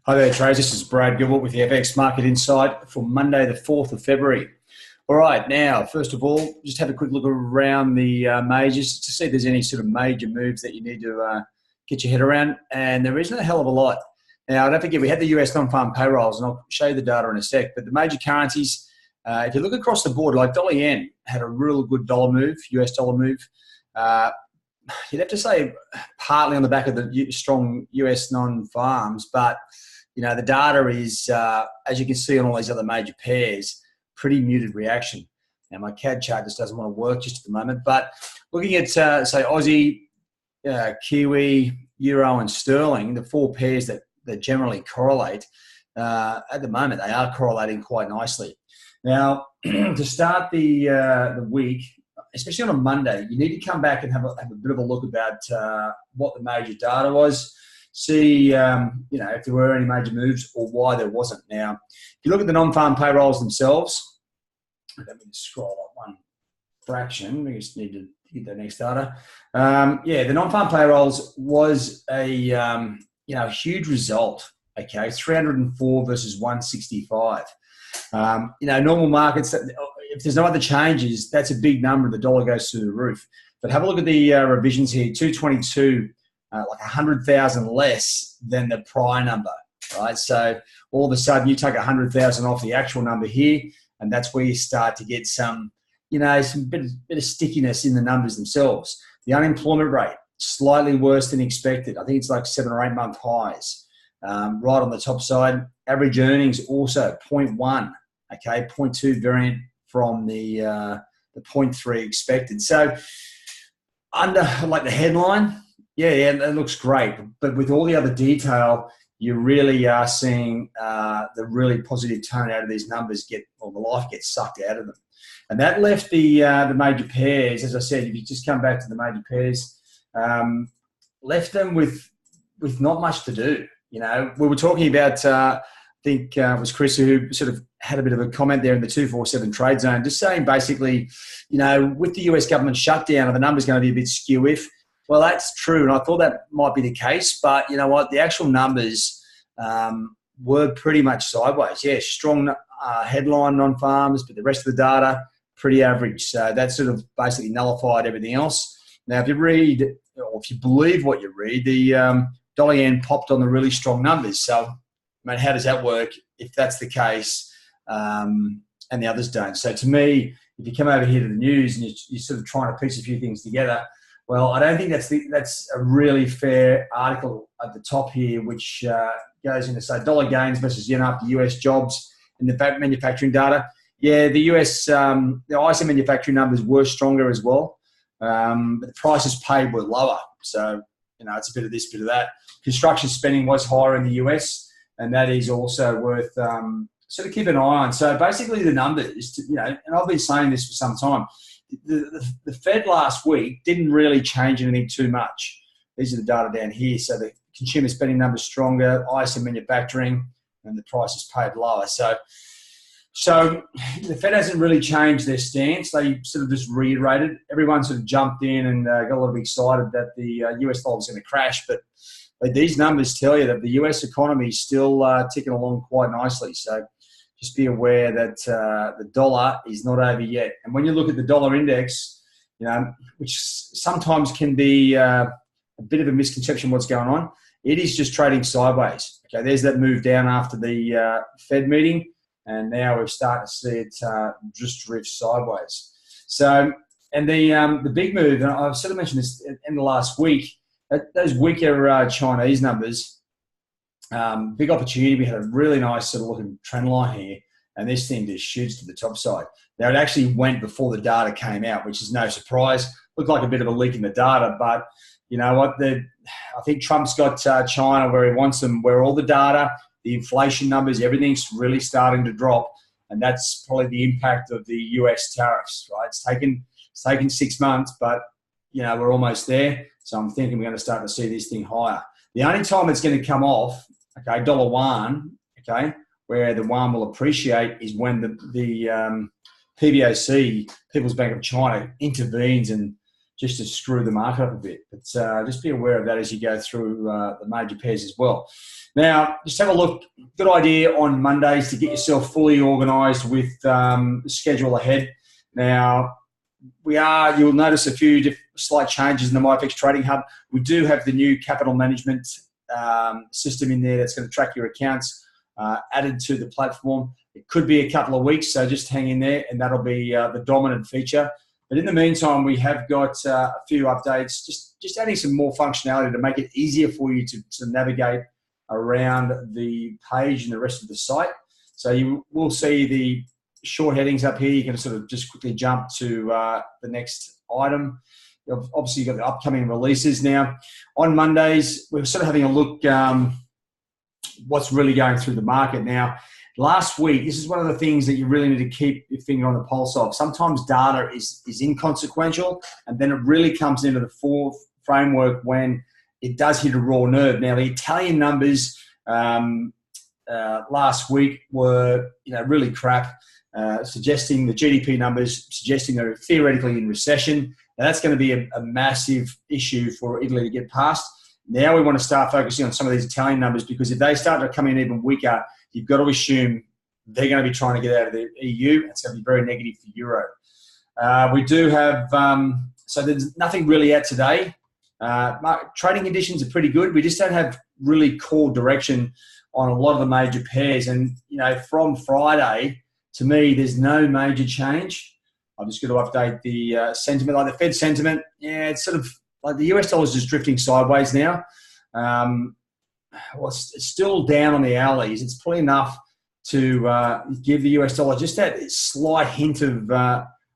Hi there, traders. This is Brad Gilbert with the FX Market Insight for Monday, the 4th of February. All right, now, first of all, just have a quick look around the majors to see if there's any sort of major moves that you need to get your head around. And there isn't a hell of a lot. Now, don't forget, we had the US non-farm payrolls, and I'll show you the data in a sec. But the major currencies, if you look across the board, like dollar yen had a real good dollar move, US dollar move. You'd have to say partly on the back of the strong US non-farms, but the data is, as you can see on all these other major pairs, pretty muted reaction. Now, my CAD chart just doesn't want to work just at the moment, but looking at, say, Aussie, Kiwi, Euro and Sterling, the four pairs that generally correlate, at the moment, they are correlating quite nicely. Now, to start the week, especially on a Monday, you need to come back and have a bit of a look about what the major data was. See, if there were any major moves or why there wasn't. Now, if you look at the non-farm payrolls themselves, let me just scroll up one fraction. We just need to get the next data. The non-farm payrolls was a huge result. Okay, 304 versus 165. Normal markets, if there's no other changes, that's a big number. The dollar goes through the roof. But have a look at the revisions here. 222. Like 100,000 less than the prior number, right? So all of a sudden you take 100,000 off the actual number here, and that's where you start to get some bit of stickiness in the numbers themselves. The unemployment rate, slightly worse than expected. I think it's like 7 or 8 month highs. Right on the top side, average earnings also 0.1, okay, 0.2 variant from the 0.3 expected. So under like the headline, yeah, that looks great. But with all the other detail, you really are seeing the really positive tone out of these numbers the life gets sucked out of them. And that left the major pairs, as I said, if you just come back to the major pairs, left them with not much to do. We were talking about, I think it was Chris who sort of had a bit of a comment there in the 247 trade zone, just saying basically, with the US government shutdown, are the numbers going to be a bit skew-if? Well, that's true, and I thought that might be the case, but you know what? The actual numbers were pretty much sideways. Yeah, strong headline non-farms, but the rest of the data, pretty average. So that sort of basically nullified everything else. Now, if you read, or if you believe what you read, the dollar yen popped on the really strong numbers. So, how does that work if that's the case and the others don't? So to me, if you come over here to the news and you're sort of trying to piece a few things together, well, I don't think that's a really fair article at the top here, which goes into, say, dollar gains versus yen up, the US jobs and the manufacturing data. Yeah, the US, the ISM manufacturing numbers were stronger as well, but the prices paid were lower. So, it's a bit of this, bit of that. Construction spending was higher in the US, and that is also worth sort of keep an eye on. So basically the numbers, and I've been saying this for some time, the Fed last week didn't really change anything too much. These are the data down here. So the consumer spending numbers stronger, ISM manufacturing, and the prices paid lower. So the Fed hasn't really changed their stance. They sort of just reiterated. Everyone sort of jumped in and got a little bit excited that the US dollar was going to crash. But these numbers tell you that the US economy is still ticking along quite nicely. So just be aware that the dollar is not over yet. And when you look at the dollar index, which sometimes can be a bit of a misconception what's going on, it is just trading sideways. Okay, there's that move down after the Fed meeting, and now we're starting to see it just drift sideways. So, and the big move, and I've sort of mentioned this in the last week, those weaker Chinese numbers, big opportunity. We had a really nice sort of looking trend line here, and this thing just shoots to the top side. Now, it actually went before the data came out, which is no surprise. Looked like a bit of a leak in the data, but you know what? I think Trump's got China where he wants them, where all the data, the inflation numbers, everything's really starting to drop, and that's probably the impact of the US tariffs, right? It's taken 6 months, but we're almost there. So I'm thinking we're going to start to see this thing higher. The only time it's going to come off, okay, dollar yuan, okay, where the yuan will appreciate is when the PBOC, People's Bank of China, intervenes and just to screw the market up a bit. But just be aware of that as you go through the major pairs as well. Now, just have a look. Good idea on Mondays to get yourself fully organised with the schedule ahead. Now, you'll notice a few slight changes in the MyFX Trading Hub. We do have the new capital management system in there that's going to track your accounts added to the platform. It could be a couple of weeks, so just hang in there, and that'll be the dominant feature. But in the meantime, we have got a few updates, just adding some more functionality to make it easier for you to navigate around the page and the rest of the site. So you will see the short headings up here. You can sort of just quickly jump to the next item. Obviously, you've got the upcoming releases now. On Mondays, we're sort of having a look what's really going through the market now. Last week, this is one of the things that you really need to keep your finger on the pulse of. Sometimes data is inconsequential, and then it really comes into the fourth framework when it does hit a raw nerve. Now, the Italian numbers last week were really crap, suggesting the GDP numbers, suggesting they're theoretically in recession. Now, that's going to be a massive issue for Italy to get past. Now we want to start focusing on some of these Italian numbers, because if they start to come in even weaker, you've got to assume they're going to be trying to get out of the EU. It's going to be very negative for Euro. We do have, so there's nothing really out today. Trading conditions are pretty good. We just don't have really core direction on a lot of the major pairs. And, from Friday, to me, there's no major change. I'm just going to update the sentiment, like the Fed sentiment. Yeah, it's sort of like the US dollar is just drifting sideways now. It's still down on the hourlies. It's probably enough to give the US dollar just that slight hint of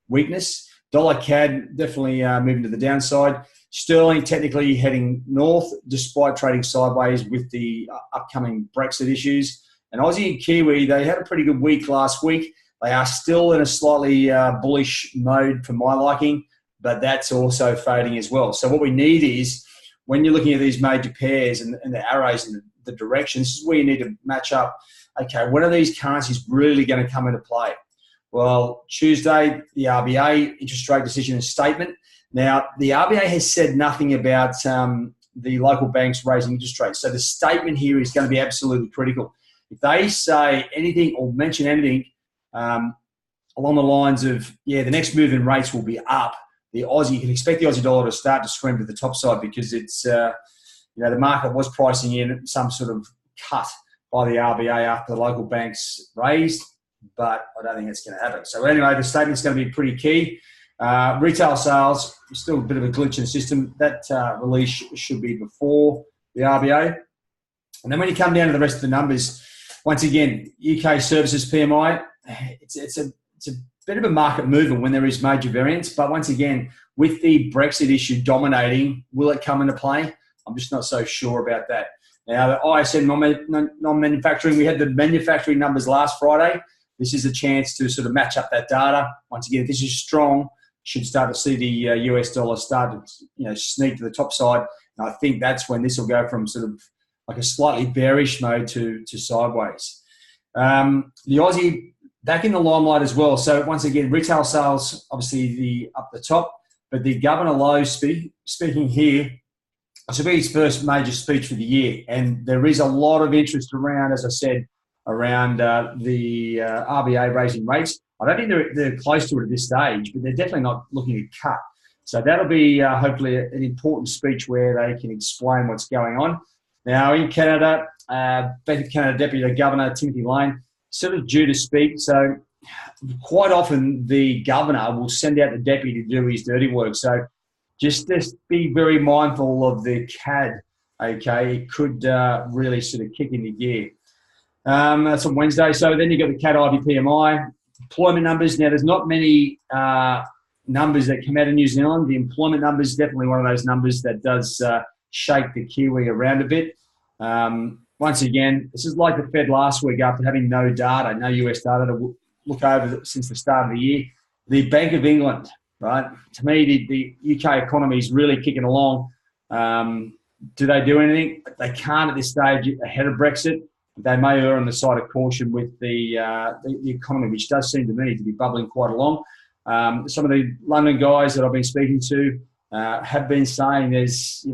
weakness. Dollar CAD definitely moving to the downside. Sterling technically heading north despite trading sideways with the upcoming Brexit issues. And Aussie and Kiwi, they had a pretty good week last week. They are still in a slightly bullish mode for my liking, but that's also fading as well. So what we need is, when you're looking at these major pairs and the arrows and the directions, this is where you need to match up. Okay, when are these currencies really going to come into play? Well, Tuesday, the RBA interest rate decision and statement. Now, the RBA has said nothing about the local banks raising interest rates. So the statement here is going to be absolutely critical. If they say anything or mention anything along the lines of, the next move in rates will be up, you can expect the Aussie dollar to start to scream to the top side, because it's, the market was pricing in some sort of cut by the RBA after the local banks raised, but I don't think it's going to happen. So anyway, the statement's going to be pretty key. Retail sales, still a bit of a glitch in the system. That release should be before the RBA. And then when you come down to the rest of the numbers, once again, UK services PMI, it's a bit of a market movement when there is major variance. But once again, with the Brexit issue dominating, will it come into play? I'm just not so sure about that. Now, the ISM non-manufacturing, we had the manufacturing numbers last Friday. This is a chance to sort of match up that data. Once again, if this is strong, you should start to see the US dollar start to sneak to the top side. And I think that's when this will go from sort of like a slightly bearish mode to sideways. The Aussie back in the limelight as well. So once again, retail sales, obviously up the top, but the Governor Lowe speaking here, this will be his first major speech for the year. And there is a lot of interest around, as I said, around the RBA raising rates. I don't think they're close to it at this stage, but they're definitely not looking to cut. So that'll be hopefully an important speech where they can explain what's going on. Now in Canada, Bank of Canada Deputy Governor Timothy Lane sort of due to speak. So quite often the governor will send out the deputy to do his dirty work. So just be very mindful of the CAD. Okay, it could really sort of kick into gear. That's on Wednesday. So then you've got the CAD IBPMI, employment numbers. Now, there's not many numbers that come out of New Zealand. The employment number is definitely one of those numbers that does shake the Kiwi around a bit. Once again, this is like the Fed last week after having no data, no US data to look over since the start of the year. The Bank of England, right? To me, the UK economy is really kicking along. Do they do anything? They can't at this stage ahead of Brexit. They may err on the side of caution with the economy, which does seem to me to be bubbling quite along. Some of the London guys that I've been speaking to, have been saying there's,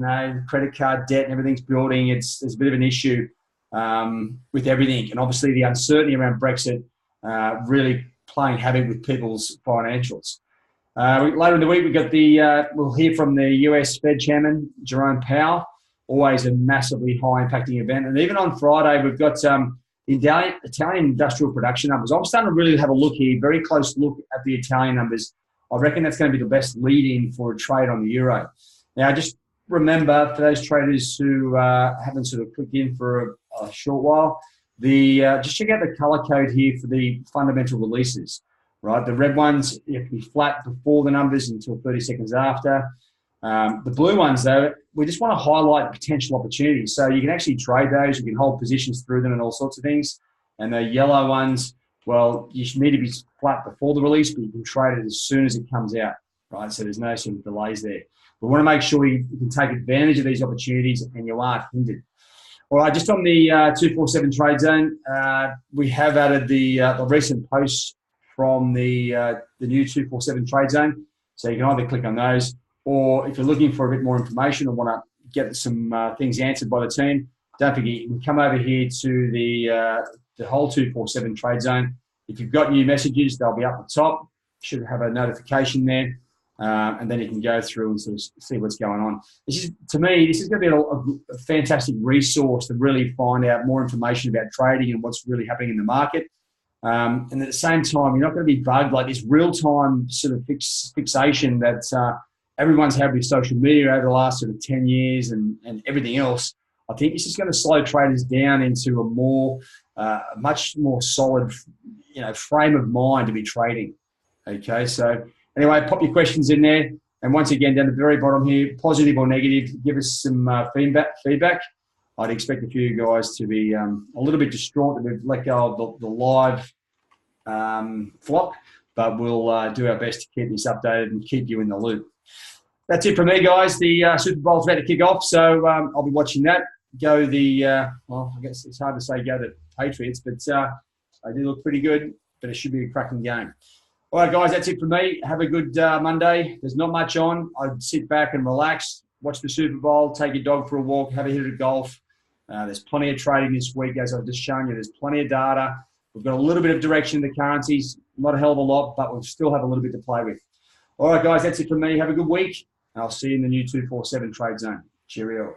credit card debt and everything's building. There's a bit of an issue with everything. And obviously the uncertainty around Brexit really playing havoc with people's financials. Later in the week, we'll hear from the US Fed Chairman, Jerome Powell, always a massively high impacting event. And even on Friday, we've got the Italian industrial production numbers. I'm starting to really have a look here, very close look at the Italian numbers. I reckon that's going to be the best lead-in for a trade on the euro. Now, just remember, for those traders who haven't sort of clicked in for a short while, just check out the color code here for the fundamental releases, right? The red ones, you have to be flat before the numbers until 30 seconds after. The blue ones, though, we just want to highlight potential opportunities. So you can actually trade those, you can hold positions through them and all sorts of things. And the yellow ones, well, you should need to be flat before the release, but you can trade it as soon as it comes out, right? So there's no sort of delays there. We want to make sure you can take advantage of these opportunities and you aren't hindered. All right, just on the 247 trade zone, we have added the recent posts from the new 247 trade zone. So you can either click on those, or if you're looking for a bit more information or want to get some things answered by the team, don't forget, you can come over here to the whole 247 trade zone. If you've got new messages, they'll be up the top. Should have a notification there. And then you can go through and sort of see what's going on. To me, this is going to be a fantastic resource to really find out more information about trading and what's really happening in the market. And at the same time, you're not going to be bugged like this real-time sort of fixation that everyone's had with social media over the last sort of 10 years and everything else. I think it's just going to slow traders down into a much more solid, frame of mind to be trading. Okay, so anyway, pop your questions in there. And once again, down the very bottom here, positive or negative, give us some feedback. I'd expect a few of you guys to be a little bit distraught that we've let go of the live flop, but we'll do our best to keep this updated and keep you in the loop. That's it from me, guys. The Super Bowl's about to kick off, so I'll be watching that. Go I guess it's hard to say go the Patriots, but they do look pretty good, but it should be a cracking game. All right, guys, that's it from me. Have a good Monday. There's not much on. I'd sit back and relax, watch the Super Bowl, take your dog for a walk, have a hit of golf. There's plenty of trading this week, as I've just shown you. There's plenty of data. We've got a little bit of direction in the currencies, not a hell of a lot, but we'll still have a little bit to play with. All right, guys, that's it from me. Have a good week, and I'll see you in the new 247 trade zone. Cheerio.